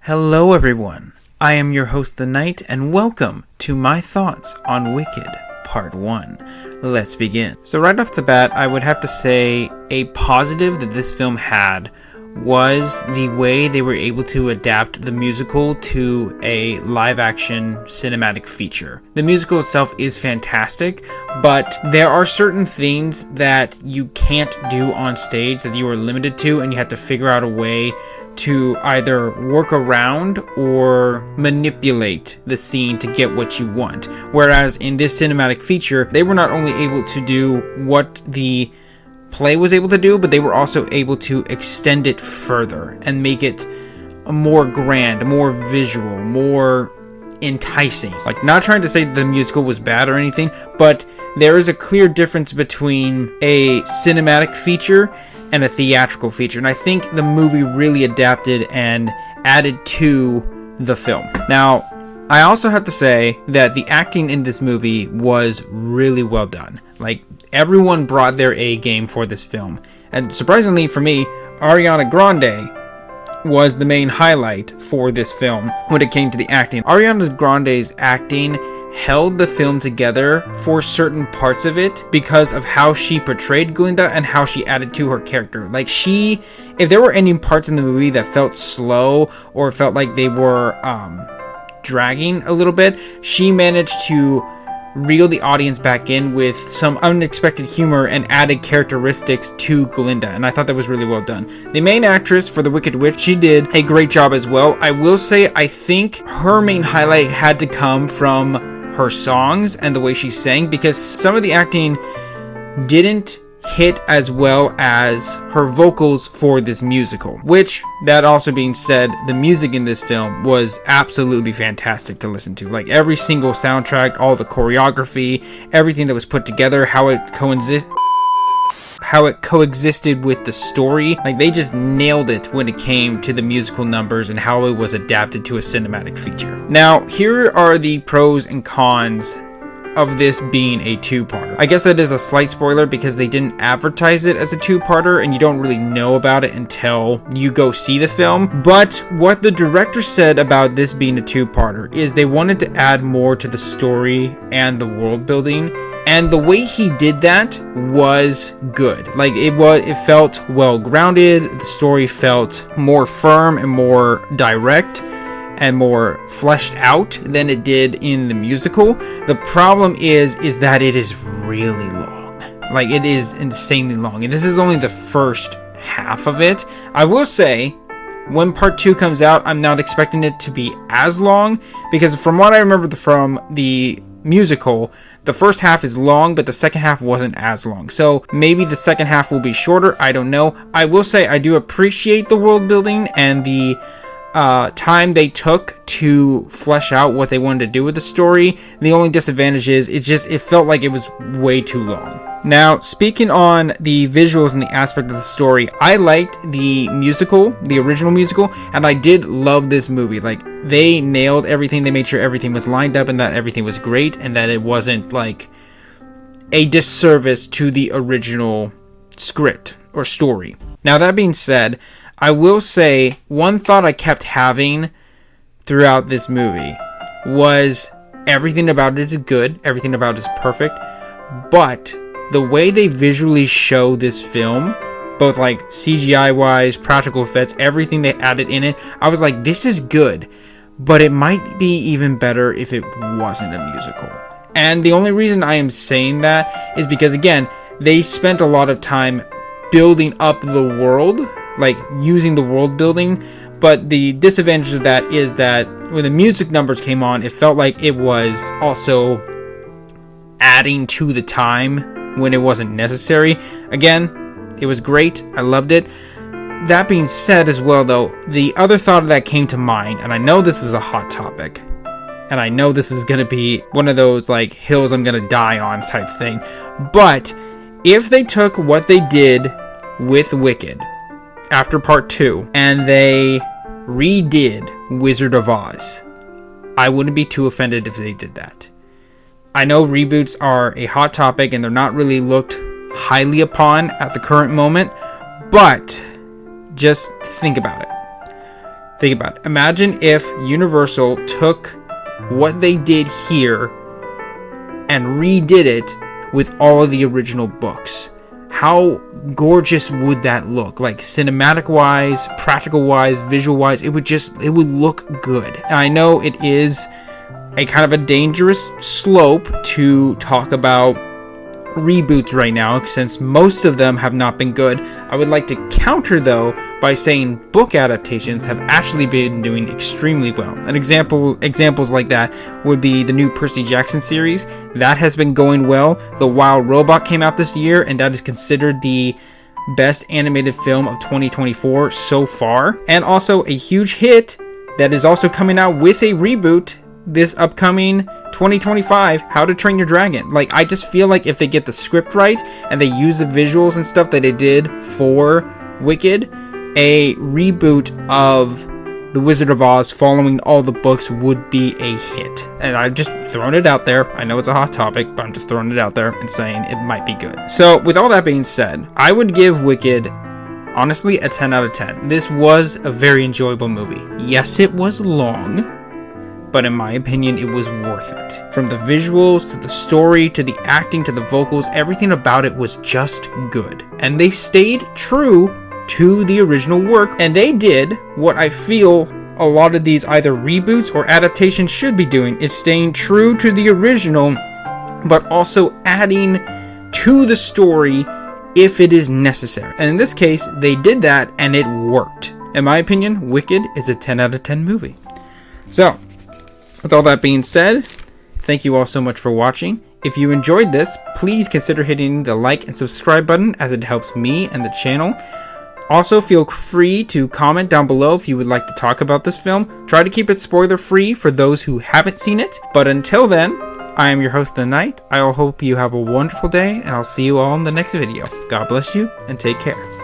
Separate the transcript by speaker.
Speaker 1: Hello everyone, I am your host The Knight and welcome to my thoughts on Wicked Part 1. Let's begin. So right off the bat, I would have to say a positive that this film had was the way they were able to adapt the musical to a live-action cinematic feature. The musical itself is fantastic, but there are certain things that you can't do on stage that you are limited to, and you have to figure out a way to either work around or manipulate the scene to get what you want. Whereas in this cinematic feature, they were not only able to do what the play was able to do, but they were also able to extend it further and make it more grand, more visual, more enticing. Like, not trying to say the musical was bad or anything, but there is a clear difference between a cinematic feature and a theatrical feature, and I think the movie really adapted and added to the film. Now, I also have to say that the acting in this movie was really well done. Like, everyone brought their A game for this film, and surprisingly for me, Ariana Grande was the main highlight for this film when it came to the acting. Ariana Grande's acting held the film together for certain parts of it because of how she portrayed Glinda and how she added to her character. Like, if there were any parts in the movie that felt slow or felt like they were dragging a little bit, she managed to reel the audience back in with some unexpected humor and added characteristics to Glinda, and I thought that was really well done. The main actress for the Wicked Witch, she did a great job as well. I will say, I think her main highlight had to come from her songs and the way she sang, because some of the acting didn't hit as well as her vocals for this musical. Which, that also being said, the music in this film was absolutely fantastic to listen to. Like, every single soundtrack, all the choreography, everything that was put together, how it coexisted with the story. Like, they just nailed it when it came to the musical numbers and how it was adapted to a cinematic feature. Now, here are the pros and cons of this being a two-parter. I guess that is a slight spoiler because they didn't advertise it as a two-parter and you don't really know about it until you go see the film. But what the director said about this being a two-parter is they wanted to add more to the story and the world building, and the way he did that was good. Like, it felt well grounded. The story felt more firm and more direct and more fleshed out than it did in the musical. The problem is that it is really long. Like, it is insanely long, and this is only the first half of it. I will say, when part 2 comes out, I'm not expecting it to be as long, because from what I remember from the musical, the first half is long, but the second half wasn't as long. So maybe the second half will be shorter. I don't know. I will say I do appreciate the world building and the time they took to flesh out what they wanted to do with the story. The only disadvantage is it felt like it was way too long. Now, speaking on the visuals and the aspect of the story, I liked the musical, the original musical, and I did love this movie. Like, they nailed everything. They made sure everything was lined up and that everything was great and that it wasn't like a disservice to the original script or story. Now, that being said, I will say one thought I kept having throughout this movie was everything about it is good, everything about it is perfect, but the way they visually show this film, both like CGI wise, practical effects, everything they added in it, I was like, this is good, but it might be even better if it wasn't a musical. And the only reason I am saying that is because, again, they spent a lot of time building up the world, like using the world building, but the disadvantage of that is that when the music numbers came on, it felt like it was also adding to the time when it wasn't necessary. Again, it was great. I loved it. That being said as well, though, the other thought that came to mind, and I know this is a hot topic, and I know this is going to be one of those like hills I'm going to die on type thing, but if they took what they did with Wicked after part 2 and they redid Wizard of Oz, I wouldn't be too offended if they did that. I know reboots are a hot topic and they're not really looked highly upon at the current moment, but just think about it. Think about it. Imagine if Universal took what they did here and redid it with all of the original books. How gorgeous would that look? Like cinematic wise, practical wise, visual wise, it would look good. And I know it is a kind of a dangerous slope to talk about reboots right now, since most of them have not been good. I would like to counter though by saying book adaptations have actually been doing extremely well. Examples like that would be the new Percy Jackson series. That has been going well. The Wild Robot came out this year, and that is considered the best animated film of 2024 so far. And also a huge hit that is also coming out with a reboot this upcoming 2025, How to Train Your Dragon. Like, I just feel like if they get the script right and they use the visuals and stuff that they did for Wicked, a reboot of The Wizard of Oz following all the books would be a hit. And I've just thrown it out there. I know it's a hot topic, but I'm just throwing it out there and saying it might be good. So with all that being said, I would give Wicked honestly a 10 out of 10. This was a very enjoyable movie. Yes, it was long, but in my opinion, it was worth it. From the visuals, to the story, to the acting, to the vocals, everything about it was just good. And they stayed true to the original work, and they did what I feel a lot of these either reboots or adaptations should be doing, is staying true to the original, but also adding to the story if it is necessary. And in this case, they did that, and it worked. In my opinion, Wicked is a 10 out of 10 movie. So, with all that being said, thank you all so much for watching. If you enjoyed this, please consider hitting the like and subscribe button, as it helps me and the channel. Also, feel free to comment down below if you would like to talk about this film. Try to keep it spoiler free for those who haven't seen it. But until then, I am your host, The Knight. I hope you have a wonderful day, and I'll see you all in the next video. God bless you, and take care.